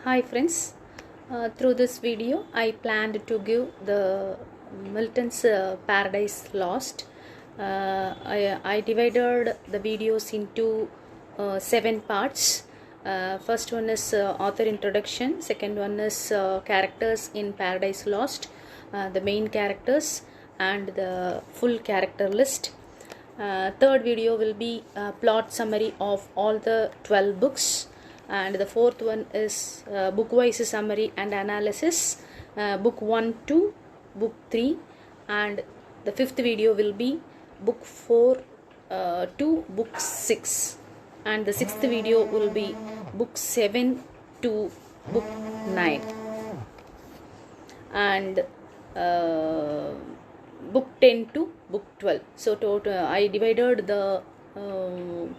Hi friends, through this video I planned to give the Milton's Paradise Lost. I divided the videos into 7 parts. First one is author introduction, second one is characters in Paradise Lost, the main characters and the full character list. Third video will be plot summary of all the 12 books, and the fourth one is book-wise summary and analysis, book 1 to book 3, and the fifth video will be book 4 to book 6, and the sixth video will be book 7 to book 9, and book 10 to book 12. So I divided the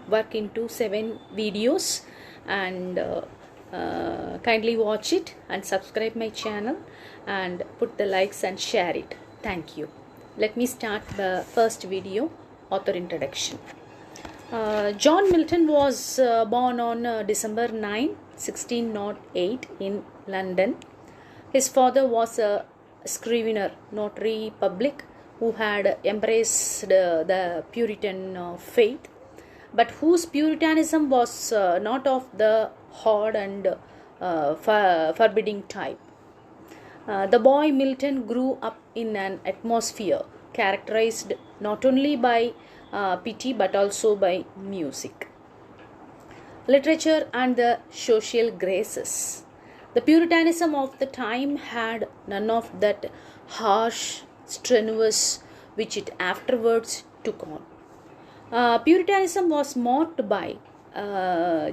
work into 7 videos, and kindly watch it and subscribe my channel and put the likes and share it. Thank you. Let me start the first video, author introduction. John Milton was born on December 9, 1608 in London. His father was a scrivener, notary public, who had embraced the Puritan faith, but whose Puritanism was not of the hard and forbidding type. The boy Milton grew up in an atmosphere characterized not only by pity but also by music, literature and the social graces. The Puritanism of the time had none of that harsh, strenuous which it afterwards took on. Puritanism was marked by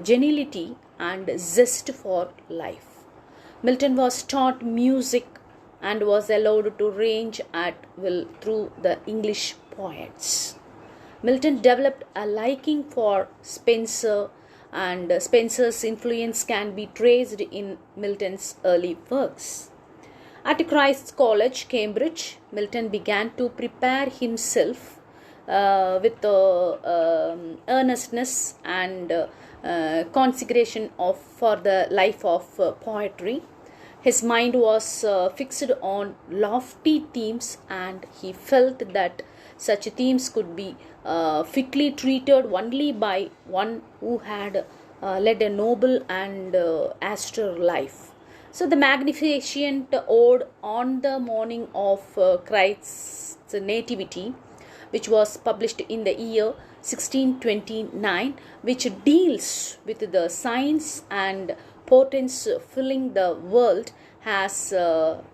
geniality and zest for life. Milton was taught music and was allowed to range at will through the English poets. Milton developed a liking for Spenser, and Spenser's influence can be traced in Milton's early works. At Christ's College, Cambridge, Milton began to prepare himself with earnestness and consecration for the life of poetry. His mind was fixed on lofty themes, and he felt that such themes could be fitly treated only by one who had led a noble and austere life. So the magnificent ode on the morning of Christ's nativity, which was published in the year 1629, which deals with the signs and portents filling the world as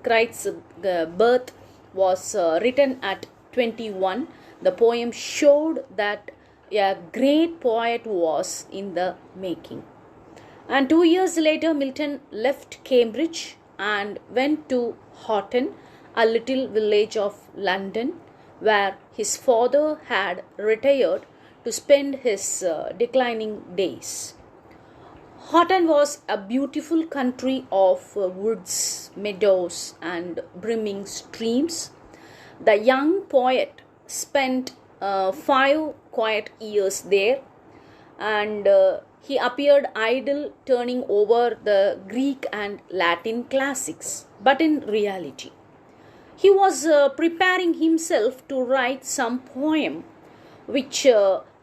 Christ's birth, was written at 21. The poem showed that a great poet was in the making. And 2 years later, Milton left Cambridge and went to Horton, a little village of London, where his father had retired to spend his declining days. Horton was a beautiful country of woods, meadows, and brimming streams. The young poet spent 5 quiet years there, and he appeared idle, turning over the Greek and Latin classics. But in reality, he was preparing himself to write some poem which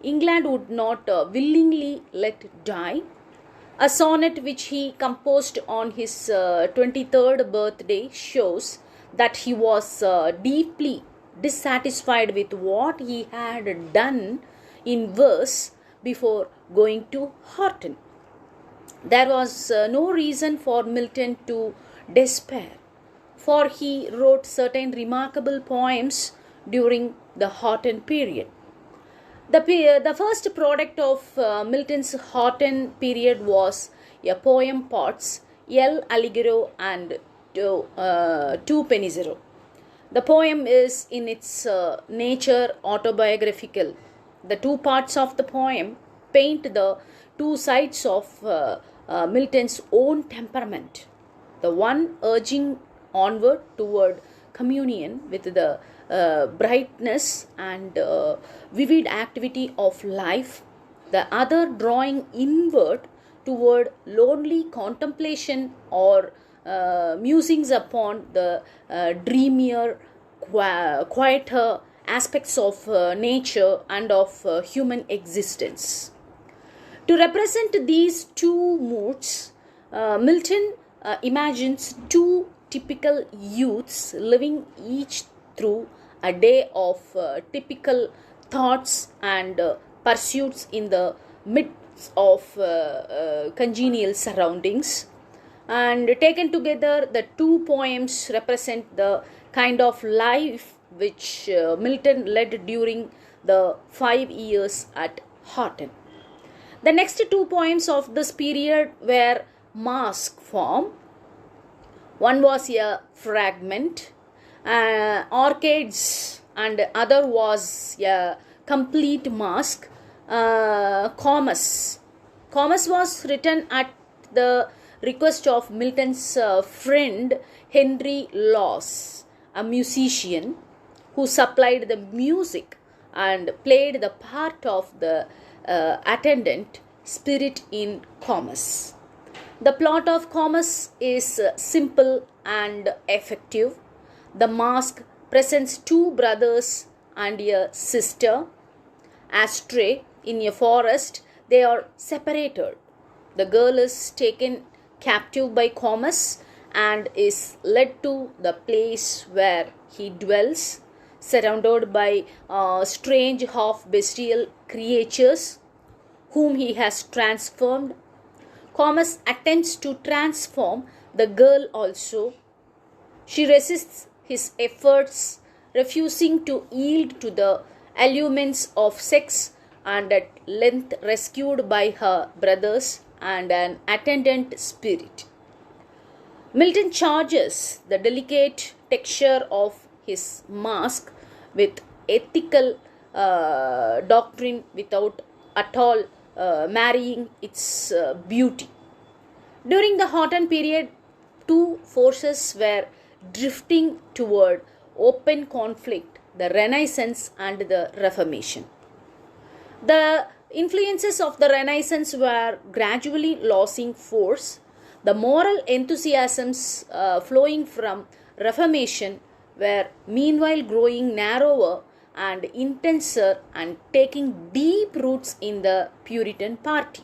England would not willingly let die. A sonnet which he composed on his 23rd birthday shows that he was deeply dissatisfied with what he had done in verse before going to Horton. There was no reason for Milton to despair, for he wrote certain remarkable poems during the Horton period. The first product of Milton's Horton period was a poem Pots, El Allegro and Tu Pennizzaro. The poem is in its nature autobiographical. The two parts of the poem paint the two sides of Milton's own temperament. The one urging onward toward communion with the brightness and vivid activity of life, the other drawing inward toward lonely contemplation or musings upon the dreamier, quieter aspects of nature and of human existence. To represent these two moods, Milton imagines two typical youths living each through a day of typical thoughts and pursuits in the midst of congenial surroundings. And taken together, the two poems represent the kind of life which Milton led during the 5 years at Horton. The next two poems of this period were masque form. One was a fragment, Orchids, and other was a complete masque, Comus. Comus was written at the request of Milton's friend Henry Lawes, a musician who supplied the music and played the part of the attendant spirit in Comus. The plot of Comus is simple and effective. The masque presents two brothers and a sister. Astray in a forest, they are separated. The girl is taken captive by Comus and is led to the place where he dwells, surrounded by strange half-bestial creatures whom he has transformed. Comus attempts to transform the girl also. She resists his efforts, refusing to yield to the allurements of sex, and at length rescued by her brothers and an attendant spirit. Milton charges the delicate texture of his masque with ethical doctrine without at all marrying its beauty. During the Horton period, two forces were drifting toward open conflict, the Renaissance and the Reformation. The influences of the Renaissance were gradually losing force. The moral enthusiasms flowing from Reformation were meanwhile growing narrower and intenser and taking deep roots in the Puritan party.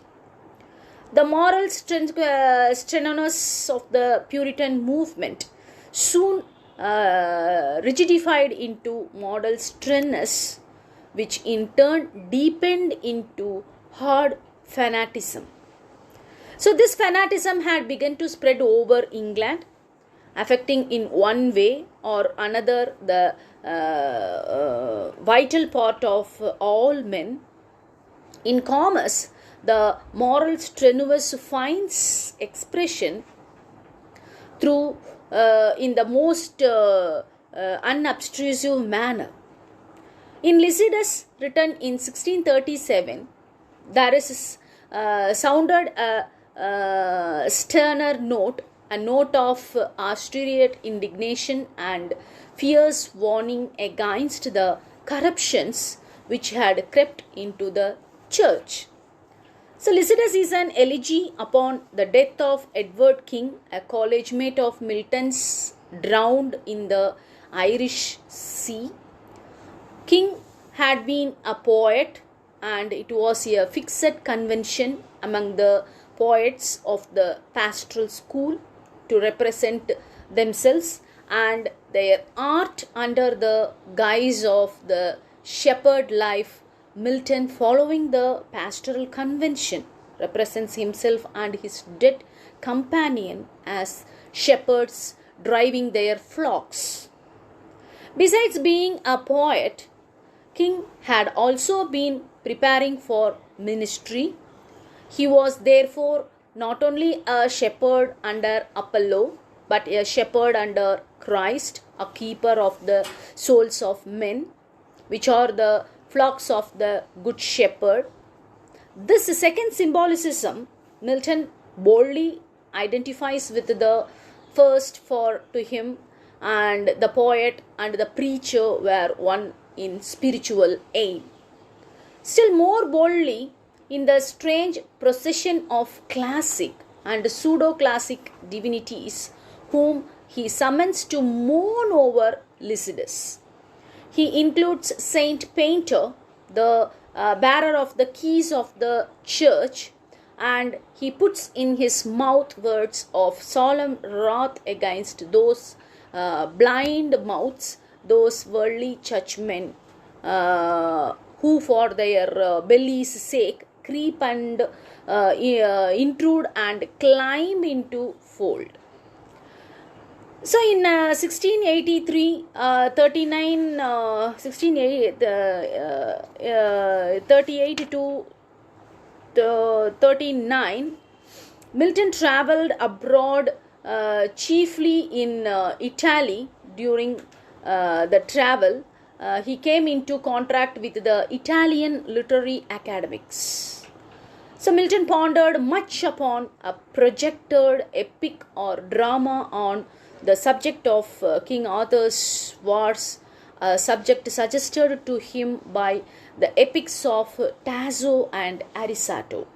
The moral strenuousness of the Puritan movement soon rigidified into moral sternness, which in turn deepened into hard fanaticism. So this fanaticism had begun to spread over England, affecting in one way or another the vital part of all men. In Comus, the moral strenuous finds expression through in the most unobtrusive manner. In Lycidas, written in 1637, there is sounded a sterner note, a note of austere indignation and fierce warning against the corruptions which had crept into the church. So Lycidas is an elegy upon the death of Edward King, a college mate of Milton's, drowned in the Irish Sea. King had been a poet, and it was a fixed convention among the poets of the pastoral school to represent themselves and their art under the guise of the shepherd life. Milton, following the pastoral convention, represents himself and his dead companion as shepherds driving their flocks. Besides being a poet, King had also been preparing for ministry. He was therefore not only a shepherd under Apollo, but a shepherd under Christ, a keeper of the souls of men, which are the flocks of the Good Shepherd. This second symbolicism Milton boldly identifies with the first, for to him and the poet and the preacher were one in spiritual aim. Still more boldly, in the strange procession of classic and pseudo-classic divinities whom he summons to mourn over Lycidas. He includes Saint Painter, the bearer of the keys of the church, and he puts in his mouth words of solemn wrath against those blind mouths, those worldly churchmen who for their belly's sake creep and intrude and climb into fold. So in 1683, 38 to 39, Milton travelled abroad, chiefly in Italy. During the travel, he came into contact with the Italian literary academics. So Milton pondered much upon a projected epic or drama on the subject of King Arthur's wars, a subject suggested to him by the epics of Tasso and Ariosto.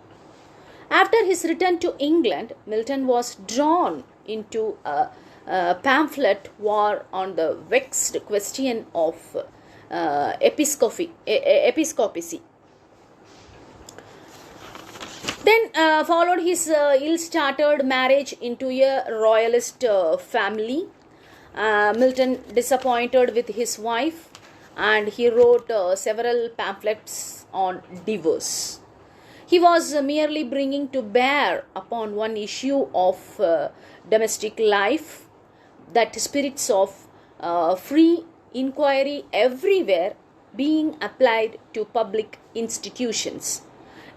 After his return to England, Milton was drawn into a pamphlet war on the vexed question of episcopacy. Then followed his ill-started marriage into a royalist family. Milton disappointed with his wife, and he wrote several pamphlets on divorce. He was merely bringing to bear upon one issue of domestic life, that spirits of free inquiry everywhere being applied to public institutions.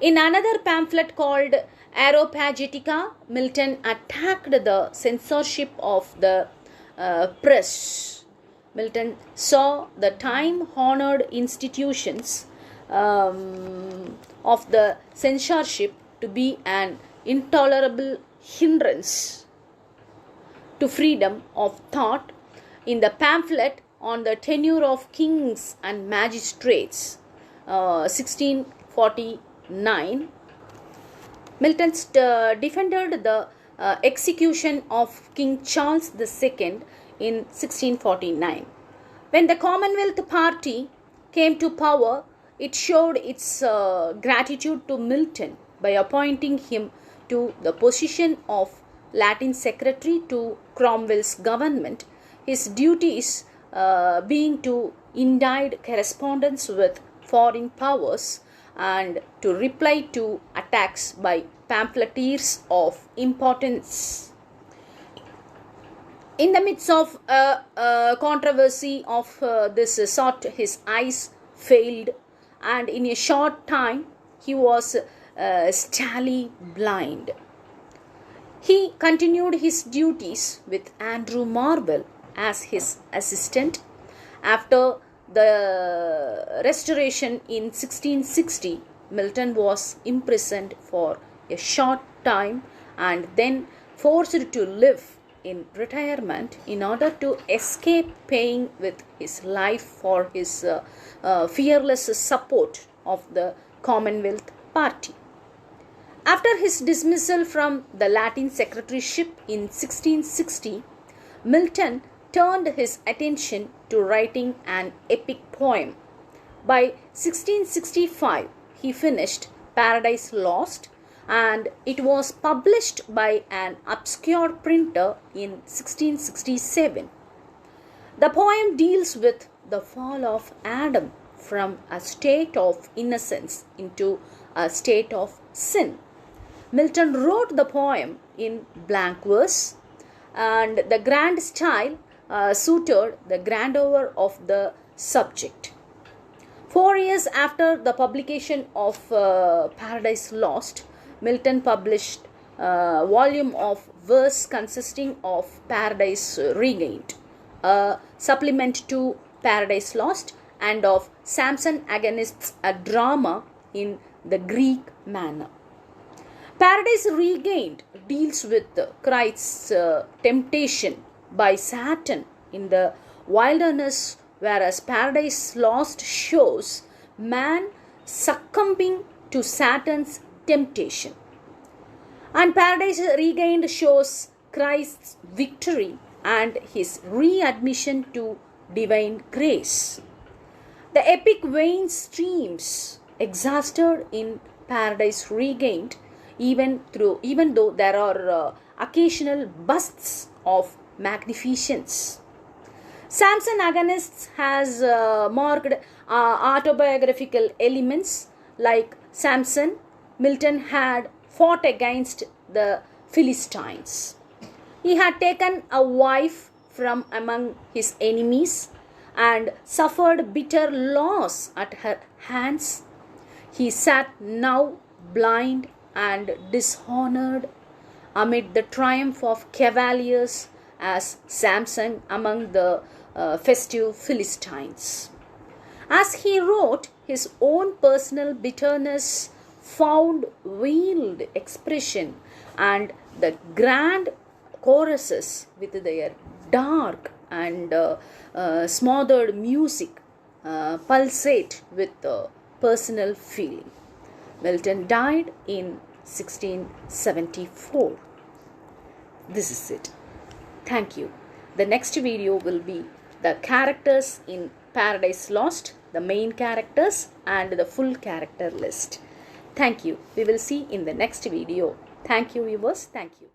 In another pamphlet called Areopagitica, Milton attacked the censorship of the press. Milton saw the time-honored institutions of the censorship to be an intolerable hindrance to freedom of thought. In the pamphlet on the tenure of kings and magistrates, 1649, Milton defended the execution of King Charles II in 1649. When the Commonwealth Party came to power, it showed its gratitude to Milton by appointing him to the position of Latin Secretary to Cromwell's government, his duties being to indite correspondence with foreign powers and to reply to attacks by pamphleteers of importance. In the midst of controversy of this sort, his eyes failed, and in a short time he was stally blind. He continued his duties with Andrew Marvell as his assistant. After the Restoration in 1660, Milton was imprisoned for a short time and then forced to live in retirement in order to escape paying with his life for his fearless support of the Commonwealth Party. After his dismissal from the Latin Secretaryship in 1660, Milton turned his attention to writing an epic poem. By 1665, he finished Paradise Lost, and it was published by an obscure printer in 1667. The poem deals with the fall of Adam from a state of innocence into a state of sin. Milton wrote the poem in blank verse, and the grand style suited the grandeur of the subject. 4 years after the publication of Paradise Lost, Milton published a volume of verse consisting of Paradise Regained, a supplement to Paradise Lost, and of Samson Agonistes, a drama in the Greek manner. Paradise Regained deals with Christ's temptation by Satan in the wilderness, whereas Paradise Lost shows man succumbing to Satan's temptation. And Paradise Regained shows Christ's victory and his readmission to divine grace. The epic vein streams exhausted in Paradise Regained, even though there are occasional bursts of magnificence. Samson Agonists has marked autobiographical elements like Samson. Milton had fought against the Philistines. He had taken a wife from among his enemies and suffered bitter loss at her hands. He sat now blind and dishonored amid the triumph of cavaliers as Samson among the festive Philistines. As he wrote, his own personal bitterness found veiled expression, and the grand choruses with their dark and smothered music pulsate with personal feeling. Milton died in 1674. This is it. Thank you. The next video will be the characters in Paradise Lost, the main characters and the full character list. Thank you. We will see in the next video. Thank you, viewers. Thank you.